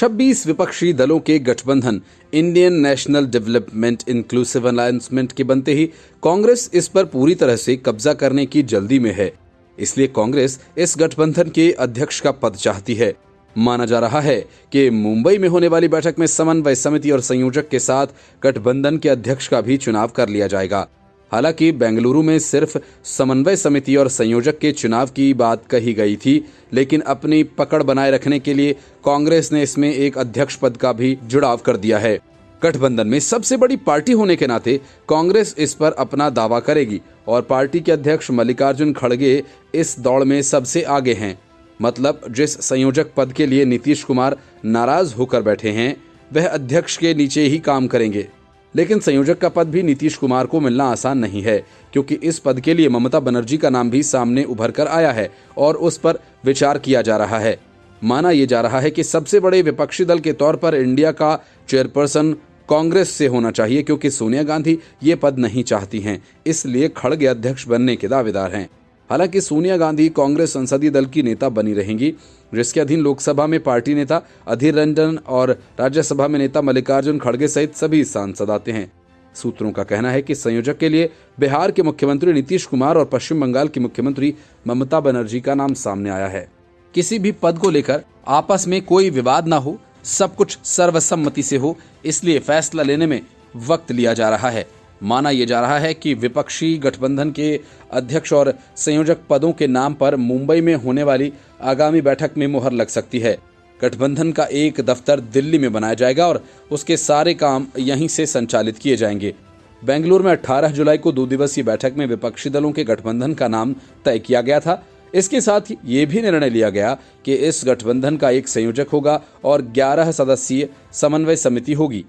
26 विपक्षी दलों के गठबंधन Indian national development inclusive alliance के बनते ही कांग्रेस इस पर पूरी तरह से कब्जा करने की जल्दी में है। इसलिए कांग्रेस इस गठबंधन के अध्यक्ष का पद चाहती है। माना जा रहा है कि मुंबई में होने वाली बैठक में समन्वय समिति और संयोजक के साथ गठबंधन के अध्यक्ष का भी चुनाव कर लिया जाएगा। हालांकि बेंगलुरु में सिर्फ समन्वय समिति और संयोजक के चुनाव की बात कही गई थी, लेकिन अपनी पकड़ बनाए रखने के लिए कांग्रेस ने इसमें एक अध्यक्ष पद का भी जुड़ाव कर दिया है। गठबंधन में सबसे बड़ी पार्टी होने के नाते कांग्रेस इस पर अपना दावा करेगी और पार्टी के अध्यक्ष मल्लिकार्जुन खड़गे इस दौड़ में सबसे आगे हैं। मतलब जिस संयोजक पद के लिए नीतीश कुमार नाराज होकर बैठे हैं, वह अध्यक्ष के नीचे ही काम करेंगे। लेकिन संयोजक का पद भी नीतीश कुमार को मिलना आसान नहीं है, क्योंकि इस पद के लिए ममता बनर्जी का नाम भी सामने उभर कर आया है और उस पर विचार किया जा रहा है। माना यह जा रहा है कि सबसे बड़े विपक्षी दल के तौर पर इंडिया का चेयरपर्सन कांग्रेस से होना चाहिए, क्योंकि सोनिया गांधी ये पद नहीं चाहती हैं, इसलिए खड़गे अध्यक्ष बनने के दावेदार हैं। हालांकि सोनिया गांधी कांग्रेस संसदीय दल की नेता बनी रहेंगी, जिसके अधीन लोकसभा में पार्टी नेता अधीर रंजन और राज्यसभा में नेता मल्लिकार्जुन खड़गे सहित सभी सांसद आते हैं। सूत्रों का कहना है कि संयोजक के लिए बिहार के मुख्यमंत्री नीतीश कुमार और पश्चिम बंगाल की मुख्यमंत्री ममता बनर्जी का नाम सामने आया है। किसी भी पद को लेकर आपस में कोई विवाद ना हो, सब कुछ सर्वसम्मति से हो, इसलिए फैसला लेने में वक्त लिया जा रहा है। माना यह जा रहा है कि विपक्षी गठबंधन के अध्यक्ष और संयोजक पदों के नाम पर मुंबई में होने वाली आगामी बैठक में मुहर लग सकती है। गठबंधन का एक दफ्तर दिल्ली में बनाया जाएगा और उसके सारे काम यहीं से संचालित किए जाएंगे। बेंगलुरु में 18 जुलाई को 2 दिवसीय बैठक में विपक्षी दलों के गठबंधन का नाम तय किया गया था। इसके साथ ही ये भी निर्णय लिया गया कि इस गठबंधन का एक संयोजक होगा और 11 सदस्यीय समन्वय समिति होगी।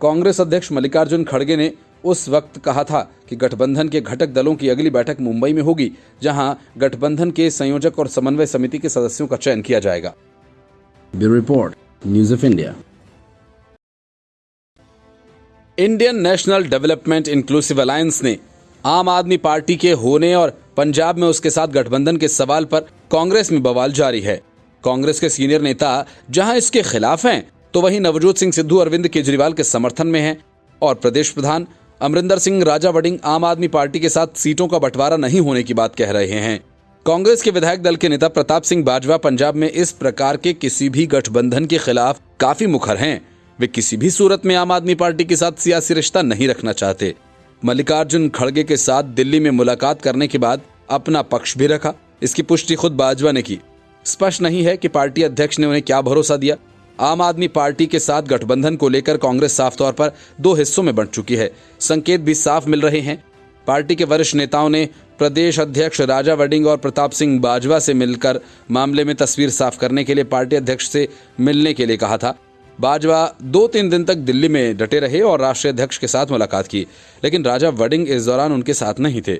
कांग्रेस अध्यक्ष मल्लिकार्जुन खड़गे ने उस वक्त कहा था कि गठबंधन के घटक दलों की अगली बैठक मुंबई में होगी, जहां गठबंधन के संयोजक और समन्वय समिति के सदस्यों का चयन किया जाएगा। Bureau report, news of India. Indian national development inclusive alliance ने आम आदमी पार्टी के होने और पंजाब में उसके साथ गठबंधन के सवाल पर कांग्रेस में बवाल जारी है। कांग्रेस के सीनियर नेता जहां इसके खिलाफ हैं, तो वहीं नवजोत सिंह सिद्धू अरविंद केजरीवाल के समर्थन में हैं और प्रदेश प्रधान अमरिंदर सिंह राजा वड़िंग आम आदमी पार्टी के साथ सीटों का बंटवारा नहीं होने की बात कह रहे हैं। कांग्रेस के विधायक दल के नेता प्रताप सिंह बाजवा पंजाब में इस प्रकार के किसी भी गठबंधन के खिलाफ काफी मुखर हैं। वे किसी भी सूरत में आम आदमी पार्टी के साथ सियासी रिश्ता नहीं रखना चाहते। मल्लिकार्जुन खड़गे के साथ दिल्ली में मुलाकात करने के बाद अपना पक्ष भी रखा। इसकी पुष्टि खुद बाजवा ने की। स्पष्ट नहीं है कि पार्टी अध्यक्ष ने उन्हें क्या भरोसा दिया। आम आदमी पार्टी के साथ गठबंधन को लेकर कांग्रेस साफ तौर पर 2 हिस्सों में बंट चुकी है। संकेत भी साफ मिल रहे हैं। पार्टी के वरिष्ठ नेताओं ने प्रदेश अध्यक्ष राजा वड़िंग और प्रताप सिंह बाजवा से मिलकर मामले में तस्वीर साफ करने के लिए पार्टी अध्यक्ष से मिलने के लिए कहा था। बाजवा 2-3 दिन तक दिल्ली में डटे रहे और राष्ट्रीय अध्यक्ष के साथ मुलाकात की, लेकिन राजा वड़िंग इस दौरान उनके साथ नहीं थे।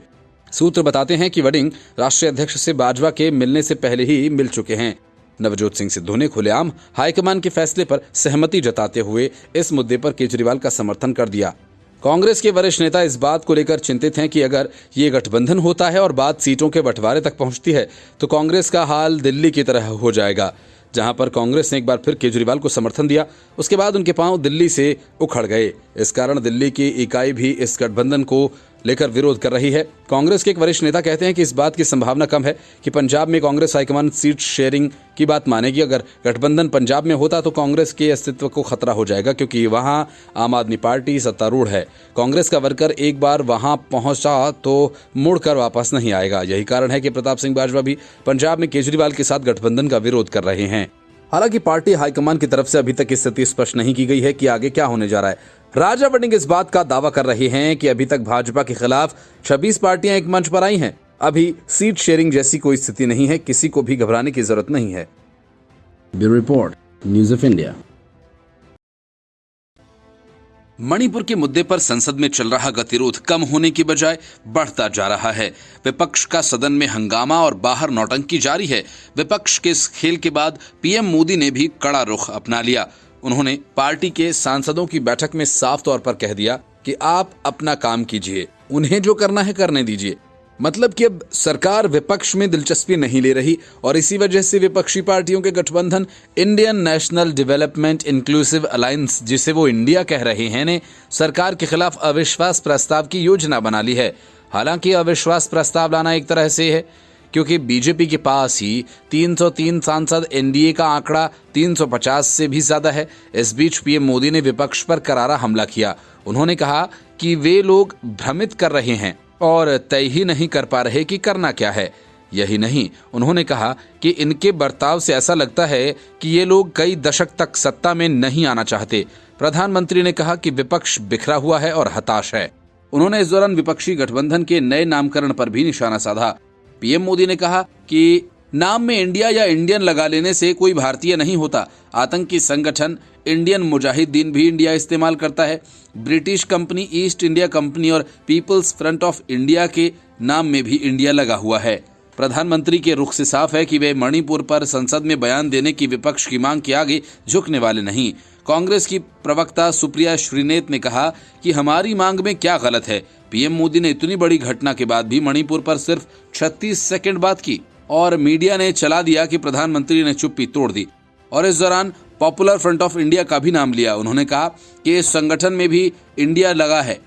सूत्र बताते हैं कि वड़िंग राष्ट्रीय अध्यक्ष से बाजवा के मिलने से पहले ही मिल चुके हैं। नवजोत सिंह सिद्धू ने खुलेआम हाईकमान के फैसले पर सहमति जताते हुए इस मुद्दे पर केजरीवाल का समर्थन कर दिया। कांग्रेस के वरिष्ठ नेता इस बात को लेकर चिंतित हैं कि अगर ये गठबंधन होता है और बात सीटों के बंटवारे तक पहुंचती है, तो कांग्रेस का हाल दिल्ली की तरह हो जाएगा, जहां पर कांग्रेस ने एक बार फिर केजरीवाल को समर्थन दिया। उसके बाद उनके पांव दिल्ली से उखड़ गए। इस कारण दिल्ली की इकाई भी इस गठबंधन को लेकर विरोध कर रही है। कांग्रेस के एक वरिष्ठ नेता कहते हैं कि इस बात की संभावना कम है कि पंजाब में कांग्रेस हाईकमान सीट शेयरिंग की बात मानेगी। अगर गठबंधन पंजाब में होता तो कांग्रेस के अस्तित्व को खतरा हो जाएगा, क्योंकि वहां आम आदमी पार्टी सत्तारूढ़ है। कांग्रेस का वर्कर एक बार वहां पहुंचा तो मुड़कर वापस नहीं आएगा। यही कारण है कि प्रताप सिंह बाजवा भी पंजाब में केजरीवाल के साथ गठबंधन का विरोध कर रहे हैं। हालांकि पार्टी हाईकमान की तरफ से अभी तक स्थिति स्पष्ट नहीं की गई है कि आगे क्या होने जा रहा है। राजा वड़िंग इस बात का दावा कर रहे हैं कि अभी तक भाजपा के खिलाफ 26 पार्टियां एक मंच पर आई हैं। अभी सीट शेयरिंग जैसी कोई स्थिति नहीं है, किसी को भी घबराने की जरूरत नहीं है। Bureau report, news of India. Manipur के मुद्दे पर संसद में चल रहा गतिरोध कम होने की बजाय बढ़ता जा रहा है। विपक्ष का सदन में हंगामा और बाहर नौटंकी जारी है। विपक्ष के इस खेल के बाद पीएम मोदी ने भी कड़ा रुख अपना लिया। उन्होंने पार्टी के सांसदों की बैठक में साफ तौर पर कह दिया कि आप अपना काम कीजिए, उन्हें जो करना है करने दीजिए। मतलब कि अब सरकार विपक्ष में दिलचस्पी नहीं ले रही और इसी वजह से विपक्षी पार्टियों के गठबंधन Indian national development inclusive alliance, जिसे वो इंडिया कह रहे हैं, ने सरकार के खिलाफ अविश्वास प्रस्ताव की योजना बना ली है। हालांकि अविश्वास प्रस्ताव लाना एक तरह से है क्योंकि बीजेपी के पास ही 303 सांसद, एनडीए का आंकड़ा 350 से भी ज्यादा है। इस बीच पीएम मोदी ने विपक्ष पर करारा हमला किया। उन्होंने कहा कि वे लोग भ्रमित कर रहे हैं और तय ही नहीं कर पा रहे कि करना क्या है। यही नहीं, उन्होंने कहा कि इनके बर्ताव से ऐसा लगता है कि ये लोग कई दशक तक सत्ता में नहीं आना चाहते। प्रधानमंत्री ने कहा कि विपक्ष बिखरा हुआ है और हताश है। उन्होंने इस दौरान विपक्षी गठबंधन के नए नामकरण पर भी निशाना साधा। पीएम मोदी ने कहा कि नाम में इंडिया या इंडियन लगा लेने से कोई भारतीय नहीं होता। आतंकी संगठन इंडियन मुजाहिदीन भी इंडिया इस्तेमाल करता है। British company east India company और पीपल्स फ्रंट ऑफ इंडिया के नाम में भी इंडिया लगा हुआ है। प्रधानमंत्री के रुख से साफ है कि वे मणिपुर पर संसद में बयान देने की विपक्ष की मांग के आगे झुकने वाले नहीं। कांग्रेस की प्रवक्ता सुप्रिया श्रीनेत ने कहा कि हमारी मांग में क्या गलत है। पीएम मोदी ने इतनी बड़ी घटना के बाद भी मणिपुर पर सिर्फ 36 सेकंड बात की और मीडिया ने चला दिया कि प्रधानमंत्री ने चुप्पी तोड़ दी और इस दौरान पॉपुलर फ्रंट ऑफ इंडिया का भी नाम लिया। उन्होंने कहा कि इस संगठन में भी इंडिया लगा है।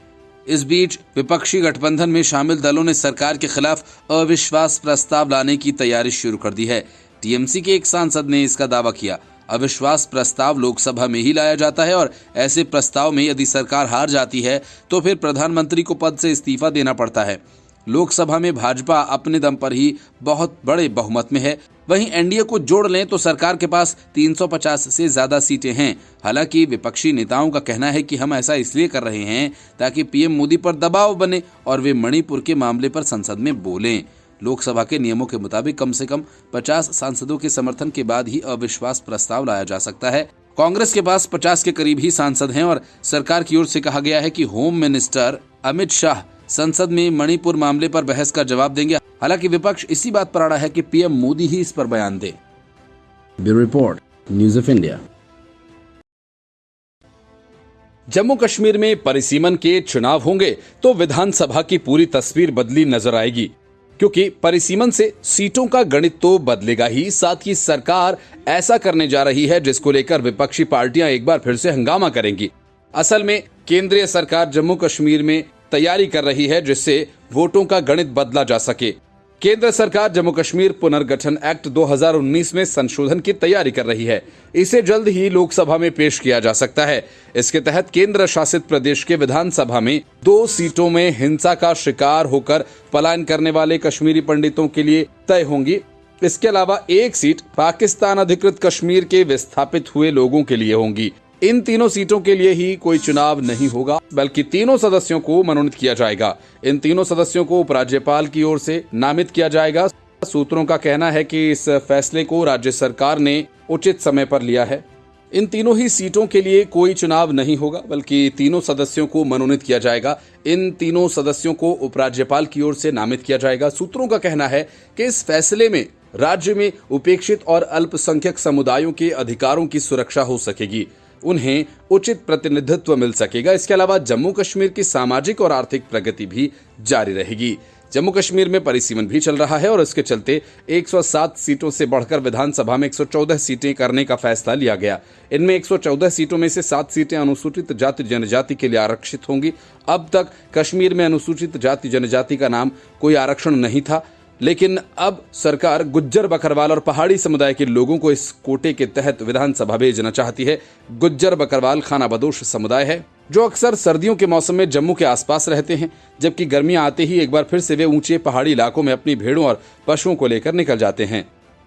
इस बीच विपक्षी गठबंधन में शामिल दलों ने सरकार के खिलाफ अविश्वास प्रस्ताव लाने की तैयारी शुरू कर दी है। टीएमसी के एक सांसद ने इसका दावा किया। अविश्वास प्रस्ताव लोकसभा में ही लाया जाता है और ऐसे प्रस्ताव में यदि सरकार हार जाती है तो फिर प्रधानमंत्री को पद से इस्तीफा देना पड़ता है। लोकसभा में भाजपा अपने दम पर ही बहुत बड़े बहुमत में है। वहीं एनडीए को जोड़ लें तो सरकार के पास 350 से ज्यादा सीटें हैं। हालांकि विपक्षी नेताओं का कहना है कि हम ऐसा इसलिए कर रहे हैं ताकि पीएम मोदी पर दबाव बने और वे मणिपुर के मामले पर संसद में बोलें। लोकसभा के नियमों के मुताबिक कम से कम 50 सांसदों के समर्थन के बाद ही अविश्वास प्रस्ताव लाया जा सकता है। कांग्रेस के पास 50 के करीब ही सांसद हैं और सरकार की ओर से कहा गया है कि होम मिनिस्टर अमित शाह संसद में मणिपुर मामले पर बहस का जवाब देंगे। हालांकि विपक्ष इसी बात पर अड़ा है कि पीएम मोदी ही इस पर बयान दें। Bureau report, news of India. Jammu Kashmir में परिसीमन के चुनाव होंगे तो विधानसभा की पूरी तस्वीर बदली नजर आएगी, क्योंकि परिसीमन से सीटों का गणित तो बदलेगा ही, साथ ही सरकार ऐसा करने जा रही है जिसको लेकर विपक्षी पार्टियां एक बार फिर से हंगामा करेंगी। असल में केंद्रीय सरकार जम्मू कश्मीर में तैयारी कर रही है जिससे वोटों का गणित बदला जा सके। केंद्र सरकार जम्मू कश्मीर पुनर्गठन एक्ट 2019 में संशोधन की तैयारी कर रही है। इसे जल्द ही लोकसभा में पेश किया जा सकता है। इसके तहत केंद्र शासित प्रदेश के विधानसभा में 2 सीटों में हिंसा का शिकार होकर पलायन करने वाले कश्मीरी पंडितों के लिए तय होंगी। इसके अलावा 1 सीट पाकिस्तान अधिकृत कश्मीर के विस्थापित हुए लोगों के लिए होंगी। इन तीनों सीटों के लिए ही कोई चुनाव नहीं होगा, बल्कि तीनों सदस्यों को मनोनीत किया जाएगा। इन तीनों सदस्यों को उपराज्यपाल की ओर से नामित किया जाएगा। सूत्रों का कहना है कि इस फैसले को राज्य सरकार ने उचित समय पर लिया है। इन तीनों ही सीटों के लिए कोई चुनाव नहीं होगा, बल्कि तीनों सदस्यों को मनोनीत किया जाएगा। इन तीनों सदस्यों को उपराज्यपाल की ओर से नामित किया जाएगा। सूत्रों का कहना है कि इस फैसले में राज्य में उपेक्षित और अल्पसंख्यक समुदायों के अधिकारों की सुरक्षा हो सकेगी, उन्हें उचित प्रतिनिधित्व मिल सकेगा। इसके अलावा जम्मू कश्मीर की सामाजिक और आर्थिक प्रगति भी जारी रहेगी। जम्मू कश्मीर में परिसीमन भी चल रहा है और इसके चलते 107 सीटों से बढ़कर विधानसभा में 114 सीटें करने का फैसला लिया गया। इनमें 114 सीटों में से 7 सीटें अनुसूचित जाति जनजाति के लिए आरक्षित होंगी। अब तक कश्मीर में अनुसूचित जाति जनजाति का नाम कोई आरक्षण नहीं था, लेकिन अब सरकार गुज्जर, बकरवाल और पहाड़ी समुदाय के लोगों को इस कोटे के तहत विधानसभा भेजना चाहती है। गुज्जर बकरवाल खानाबदोश समुदाय है जो अक्सर सर्दियों के मौसम में जम्मू के आसपास रहते हैं, जबकि गर्मियां आते ही एक बार फिर से वे ऊंचे पहाड़ी इलाकों में अपनी भेड़ों और पशुओं को लेकर निकल जाते हैं।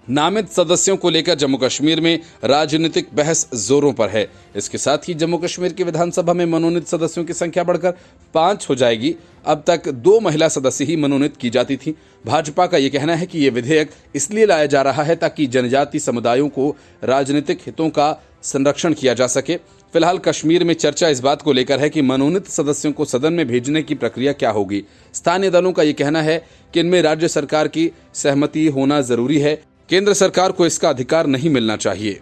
नामित सदस्यों को लेकर जम्मू कश्मीर में राजनीतिक बहस जोरों पर है। इसके साथ ही जम्मू कश्मीर की विधानसभा में मनोनीत सदस्यों की संख्या बढ़कर 5 हो जाएगी। अब तक 2 महिला सदस्य ही मनोनीत की जाती थी। भाजपा का ये कहना है कि ये विधेयक इसलिए लाया जा रहा है ताकि जनजाति समुदायों को राजनीतिक हितों का संरक्षण किया जा सके। फिलहाल कश्मीर में चर्चा इस बात को लेकर है कि मनोनीत सदस्यों को सदन में भेजने की प्रक्रिया क्या होगी। स्थानीय दलों का ये कहना है कि इनमें राज्य सरकार की सहमति होना जरूरी है। केंद्र सरकार को इसका अधिकार नहीं मिलना चाहिए।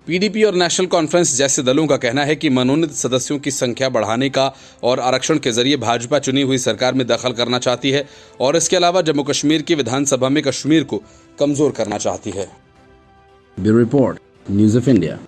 पीडीपी और नेशनल कॉन्फ्रेंस जैसे दलों का कहना है कि मनोनीत सदस्यों की संख्या बढ़ाने का और आरक्षण के जरिए भाजपा चुनी हुई सरकार में दखल करना चाहती है और इसके अलावा जम्मू कश्मीर की विधानसभा में कश्मीर को कमजोर करना चाहती है। Bureau report, news of India.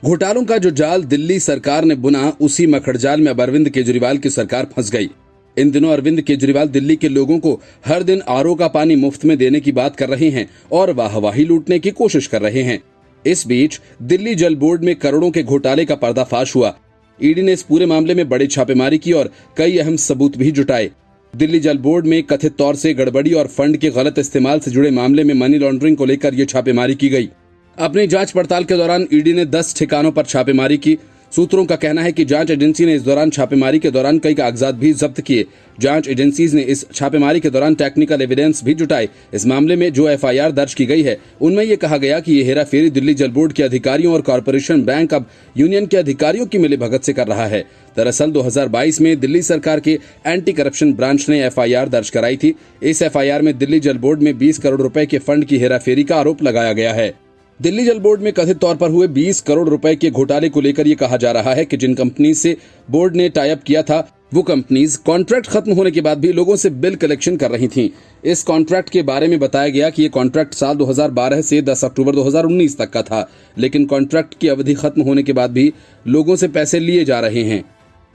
घोटालों का जो जाल दिल्ली सरकार ने बुना, उसी मखड़जाल में अब अरविंद केजरीवाल की सरकार फंस गई। इन दिनों अरविंद केजरीवाल दिल्ली के लोगों को हर दिन आरओ का पानी मुफ्त में देने की बात कर रहे हैं और वाहवाही लूटने की कोशिश कर रहे हैं। इस बीच दिल्ली जल बोर्ड में करोड़ों के घोटाले का पर्दाफाश हुआ। ईडी ने इस पूरे मामले में बड़ी छापेमारी की और कई अहम सबूत भी जुटाए। दिल्ली जल बोर्ड में कथित तौर से गड़बड़ी और फंड के गलत इस्तेमाल से जुड़े मामले में मनी लॉन्ड्रिंग को लेकर यह छापेमारी की गई। अपनी जांच पड़ताल के दौरान ईडी ने 10 ठिकानों पर छापेमारी की। सूत्रों का कहना है कि जांच एजेंसी ने इस दौरान छापेमारी के दौरान कई कागजात भी जब्त किए। जांच एजेंसीज ने इस छापेमारी के दौरान टेक्निकल एविडेंस भी जुटाए। इस मामले में जो एफआईआर दर्ज की गई है, उनमें यह कहा गया कि यह हेराफेरी दिल्ली जल बोर्ड के अधिकारियों और कॉरपोरेशन बैंक अब यूनियन के अधिकारियों की मिलीभगत से कर रहा है। दरअसल 2022 में दिल्ली सरकार के एंटी करप्शन ब्रांच ने एफआईआर दर्ज कराई थी। इस एफआईआर में दिल्ली जल बोर्ड में 20 करोड़ रुपए के फंड की हेराफेरी का आरोप लगाया गया है। दिल्ली जल बोर्ड में कथित तौर पर हुए 20 करोड़ रुपए के घोटाले को लेकर यह कहा जा रहा है कि जिन कंपनी से बोर्ड ने टाई अप किया था, वो कंपनीज कॉन्ट्रैक्ट खत्म होने के बाद भी लोगों से बिल कलेक्शन कर रही थीं। इस कॉन्ट्रैक्ट के बारे में बताया गया कि ये कॉन्ट्रैक्ट साल 2012 से 10 अक्टूबर 2019 तक का था, लेकिन कॉन्ट्रैक्ट की अवधि खत्म होने के बाद भी लोगों से पैसे लिए जा रहे हैं।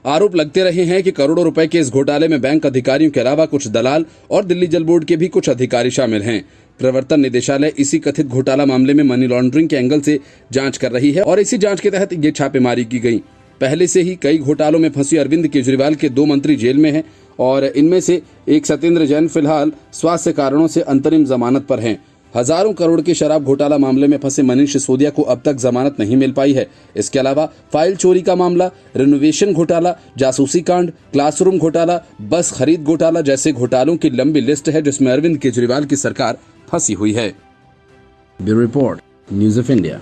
आरोप लगते रहे हैं कि करोड़ों रुपए के इस घोटाले में बैंक अधिकारियों के अलावा कुछ दलाल और दिल्ली जल बोर्ड के भी कुछ अधिकारी शामिल हैं। प्रवर्तन निदेशालय इसी कथित घोटाला मामले में मनी लॉन्ड्रिंग के एंगल से जांच कर रही है और इसी जांच के तहत ये छापेमारी की गई। पहले से ही कई घोटालों में फंसी अरविंद केजरीवाल के 2 मंत्री जेल में हैं और इनमें से एक सत्येंद्र जैन फिलहाल स्वास्थ्य कारणों से अंतरिम जमानत पर हैं। हजारों करोड़ के शराब घोटाला मामले में फंसे मनीष सिसोदिया को अब तक जमानत नहीं मिल पाई है। इसके अलावा फाइल चोरी का मामला, रिनोवेशन घोटाला, जासूसी कांड, क्लासरूम घोटाला, बस खरीद घोटाला जैसे घोटालों की लंबी लिस्ट है जिसमें अरविंद केजरीवाल की सरकार फंसी हुई है। Bureau report, news of India.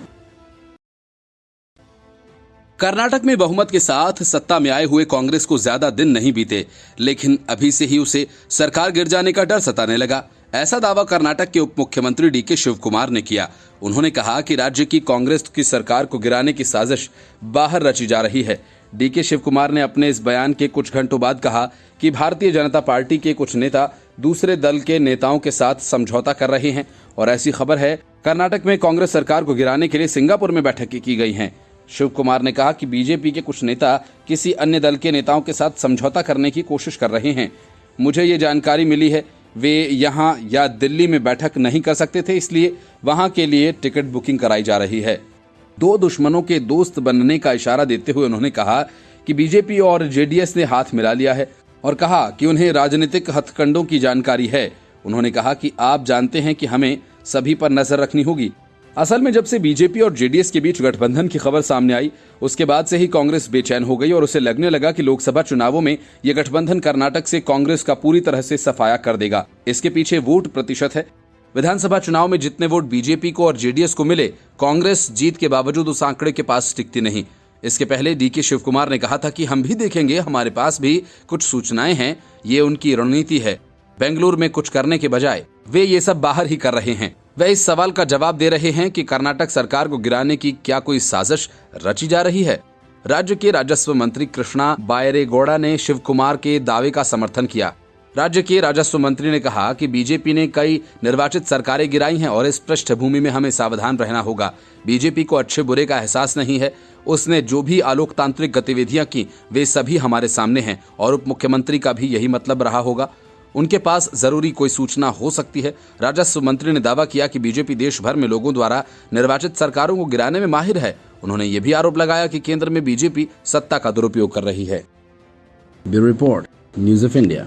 Karnataka में बहुमत के साथ सत्ता में आए हुए कांग्रेस को ज्यादा दिन नहीं बीते, लेकिन अभी से ही उसे सरकार गिर जाने का डर सताने लगा। ऐसा दावा कर्नाटक के उप मुख्यमंत्री डीके शिवकुमार ने किया। उन्होंने कहा कि राज्य की कांग्रेस की सरकार को गिराने की साजिश बाहर रची जा रही है। डीके शिवकुमार ने अपने इस बयान के कुछ घंटों बाद कहा कि भारतीय जनता पार्टी के कुछ नेता दूसरे दल के नेताओं के साथ समझौता कर रहे हैं और ऐसी खबर है कर्नाटक में कांग्रेस सरकार को गिराने के लिए सिंगापुर में बैठकें की गई हैं। शिव कुमार ने कहा कि बीजेपी के कुछ नेता किसी अन्य दल के नेताओं के साथ समझौता करने की कोशिश कर रहे हैं। मुझे ये जानकारी मिली है, वे यहाँ या दिल्ली में बैठक नहीं कर सकते थे, इसलिए वहां के लिए टिकट बुकिंग कराई जा रही है। 2 दुश्मनों के दोस्त बनने का इशारा देते हुए उन्होंने कहा कि बीजेपी और जेडीएस ने हाथ मिला लिया है और कहा कि उन्हें राजनीतिक हथकंडों की जानकारी है। उन्होंने कहा कि आप जानते हैं कि हमें सभी पर नजर रखनी होगी। असल में जब से बीजेपी और जेडीएस के बीच गठबंधन की खबर सामने आई, उसके बाद से ही कांग्रेस बेचैन हो गई और उसे लगने लगा कि लोकसभा चुनावों में यह गठबंधन कर्नाटक से कांग्रेस का पूरी तरह से सफाया कर देगा। इसके पीछे वोट प्रतिशत है। विधानसभा चुनाव में जितने वोट बीजेपी को और जेडीएस को मिले, कांग्रेस जीत के बावजूद उस आंकड़े के पास टिकती नहीं। इसके पहले डीके शिवकुमार ने कहा था कि हम भी देखेंगे, हमारे पास भी कुछ सूचनाएं हैं, ये उनकी रणनीति है। बेंगलुरु में कुछ करने के बजाय वे ये सब बाहर ही कर रहे हैं। वे इस सवाल का जवाब दे रहे हैं कि कर्नाटक सरकार को गिराने की क्या कोई साजिश रची जा रही है। राज्य के राजस्व मंत्री कृष्णा बायरेगौड़ा ने शिवकुमार के दावे का समर्थन किया। राज्य के राजस्व मंत्री ने कहा कि बीजेपी ने कई निर्वाचित सरकारें गिराई हैं और इस पृष्ठभूमि में हमें सावधान रहना होगा। बीजेपी को अच्छे बुरे का एहसास नहीं है। उसने जो भी अलोकतांत्रिक गतिविधियां की, वे सभी हमारे सामने हैं और उप मुख्यमंत्री का भी यही मतलब रहा होगा। उनके पास जरूरी कोई सूचना हो सकती है। राजस्व मंत्री ने दावा किया कि बीजेपी देश भर में लोगों द्वारा निर्वाचित सरकारों को गिराने में माहिर है। उन्होंने ये भी आरोप लगाया कि केंद्र में बीजेपी सत्ता का दुरुपयोग कर रही है। Bureau report, news of India.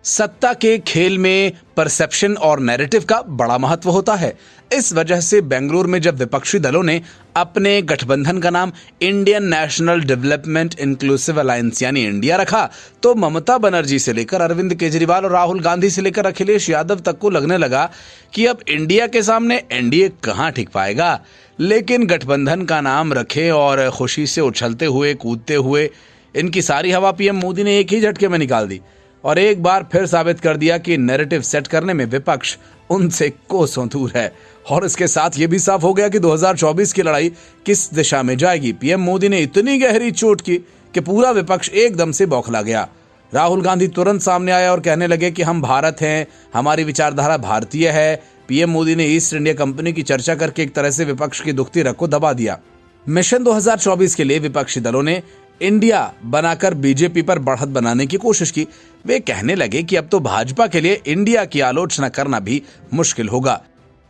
सत्ता के खेल में परसेप्शन और नैरेटिव का बड़ा महत्व होता है। इस वजह से बेंगलुरु में जब विपक्षी दलों ने अपने गठबंधन का नाम Indian national development inclusive alliance यानी इंडिया रखा, तो ममता बनर्जी से लेकर अरविंद केजरीवाल और राहुल गांधी से लेकर अखिलेश यादव तक को लगने लगा कि अब इंडिया के सामने एनडीए कहां टिक पाएगा। लेकिन गठबंधन का नाम रखे और खुशी से उछलते हुए कूदते हुए इनकी सारी हवा पीएम मोदी ने एक ही झटके में निकाल दी। और एक बार फिर साबित कर दिया कि नैरेटिव सेट करने में विपक्ष उनसे कोसों दूर है। और इसके साथ ये भी साफ हो गया कि 2024 की लड़ाई किस दिशा में जाएगी। पीएम मोदी ने इतनी गहरी चोट की कि पूरा विपक्ष एकदम से बौखला गया। राहुल गांधी तुरंत सामने आया और कहने लगे कि हम भारत हैं, हमारी विचारधारा भारतीय है। पीएम मोदी ने ईस्ट इंडिया कंपनी की चर्चा करके एक तरह से विपक्ष की दुखती रग को दबा दिया। मिशन 2024 के लिए विपक्षी दलों ने इंडिया बनाकर बीजेपी पर बढ़त बनाने की कोशिश की। वे कहने लगे कि अब तो भाजपा के लिए इंडिया की आलोचना करना भी मुश्किल होगा।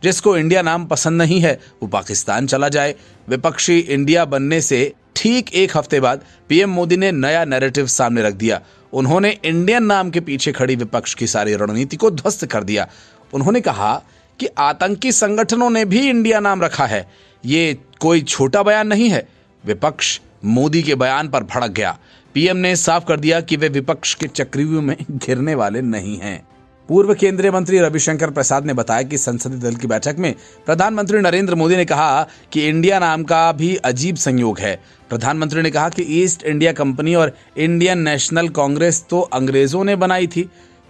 जिसको इंडिया नाम पसंद नहीं है वो पाकिस्तान चला जाए। विपक्षी इंडिया बनने से ठीक एक हफ्ते बाद पीएम मोदी ने नया नैरेटिव सामने रख दिया। उन्होंने इंडियन नाम के पीछे खड़ी विपक्ष की सारी रणनीति को ध्वस्त कर दिया। उन्होंने कहा कि आतंकी संगठनों ने भी इंडिया नाम रखा है, ये कोई छोटा बयान नहीं है। विपक्ष मोदी के बयान पर भड़क गया। पीएम ने साफ कर दिया कि वे विपक्ष के चक्रव्यूह में घिरने वाले नहीं हैं। पूर्व केंद्रीय मंत्री रविशंकर प्रसाद ने बताया कि संसदीय दल की बैठक में प्रधानमंत्री नरेंद्र मोदी ने कहा कि इंडिया नाम का भी अजीब संयोग है। प्रधानमंत्री ने कहा कि ईस्ट इंडिया कंपनी और इंडियन नेशनल कांग्रेस तो अंग्रेजों ने बनाई थी,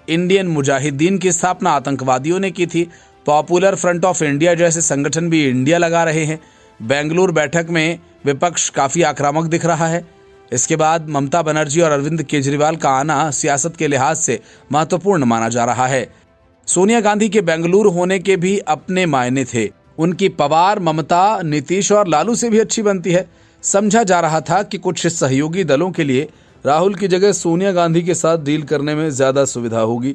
इंडियन मुजाहिदीन की स्थापना आतंकवादियों ने की थी, पॉपुलर फ्रंट ऑफ इंडिया जैसे संगठन भी इंडिया लगा रहे हैं। बेंगलुरु बैठक में विपक्ष काफी आक्रामक दिख रहा है। इसके बाद ममता बनर्जी और अरविंद केजरीवाल का आना सियासत के लिहाज से महत्वपूर्ण माना जा रहा है। सोनिया गांधी के बेंगलुरु होने के भी अपने मायने थे। उनकी पवार, ममता, नीतीश और लालू से भी अच्छी बनती है। समझा जा रहा था कि कुछ सहयोगी दलों के लिए राहुल की जगह सोनिया गांधी के साथ डील करने में ज्यादा सुविधा होगी।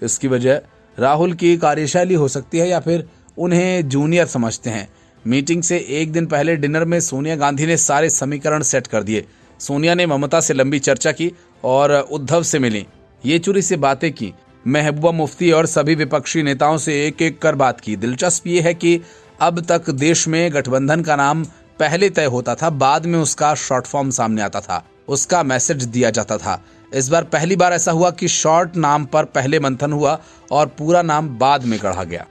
इसकी वजह राहुल की कार्यशैली हो सकती है या फिर उन्हें जूनियर समझते हैं। मीटिंग से एक दिन पहले डिनर में सोनिया गांधी ने सारे समीकरण सेट कर दिए। सोनिया ने ममता से लंबी चर्चा की और उद्धव से मिली, येचुरी से बातें की, महबूबा मुफ्ती और सभी विपक्षी नेताओं से एक एक कर बात की। दिलचस्प ये है कि अब तक देश में गठबंधन का नाम पहले तय होता था, बाद में उसका शॉर्ट फॉर्म सामने आता था, उसका मैसेज दिया जाता था। इस बार पहली बार ऐसा हुआ कि शॉर्ट नाम पर पहले मंथन हुआ और पूरा नाम बाद में गढ़ा गया।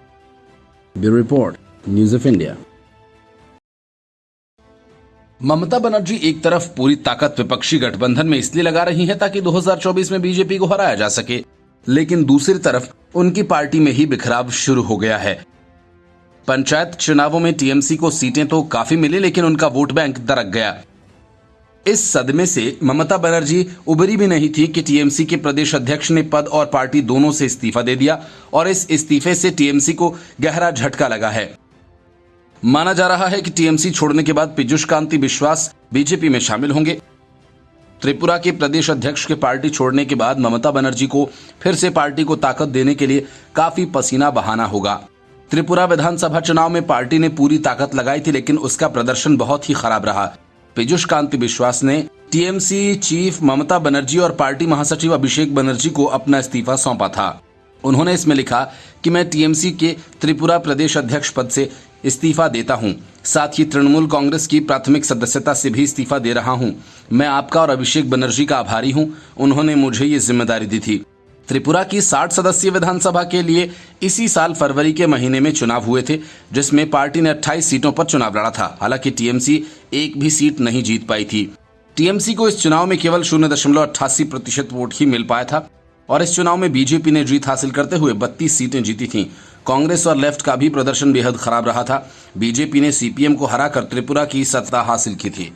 Bureau report, news of India. Mamata Banerjee एक तरफ पूरी ताकत विपक्षी गठबंधन में इसलिए लगा रही हैं ताकि 2024 में बीजेपी को हराया जा सके, लेकिन दूसरी तरफ उनकी पार्टी में ही बिखराव शुरू हो गया है। पंचायत चुनावों में टीएमसी को सीटें तो काफी मिली, लेकिन उनका वोट बैंक दरक गया। इस सदमे से ममता बनर्जी उबरी भी नहीं थी कि टीएमसी के प्रदेश अध्यक्ष ने पद और पार्टी दोनों से इस्तीफा दे दिया और इस इस्तीफे से टीएमसी को गहरा झटका लगा है। माना जा रहा है कि टीएमसी छोड़ने के बाद पीयूष कांति विश्वास बीजेपी में शामिल होंगे। त्रिपुरा के प्रदेश अध्यक्ष के पार्टी छोड़ने के बाद ममता बनर्जी को फिर से पार्टी को ताकत देने के लिए काफी पसीना बहाना होगा। त्रिपुरा विधानसभा चुनाव में पार्टी ने पूरी ताकत लगाई थी, लेकिन उसका प्रदर्शन बहुत ही खराब रहा। पीयूष कांति विश्वास ने टीएमसी चीफ ममता बनर्जी और पार्टी महासचिव अभिषेक बनर्जी को अपना इस्तीफा सौंपा था। उन्होंने इसमें लिखा कि मैं टीएमसी के त्रिपुरा प्रदेश अध्यक्ष पद से इस्तीफा देता हूं, साथ ही तृणमूल कांग्रेस की प्राथमिक सदस्यता से भी इस्तीफा दे रहा हूं। मैं आपका और अभिषेक बनर्जी का आभारी हूं, उन्होंने मुझे ये जिम्मेदारी दी थी। त्रिपुरा की 60 सदस्यीय विधानसभा के लिए इसी साल फरवरी के महीने में चुनाव हुए थे, जिसमें पार्टी ने 28 सीटों पर चुनाव लड़ा था। हालांकि टीएमसी एक भी सीट नहीं जीत पाई थी। टीएमसी को इस चुनाव में केवल 0.88% वोट ही मिल पाया था और इस चुनाव में बीजेपी ने जीत हासिल करते हुए 32 सीटें जीती थीं। कांग्रेस और लेफ्ट का भी प्रदर्शन बेहद खराब रहा था। बीजेपी ने सीपीएम को हराकर त्रिपुरा की सत्ता हासिल की थी।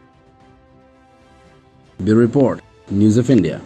Bureau report, news of India.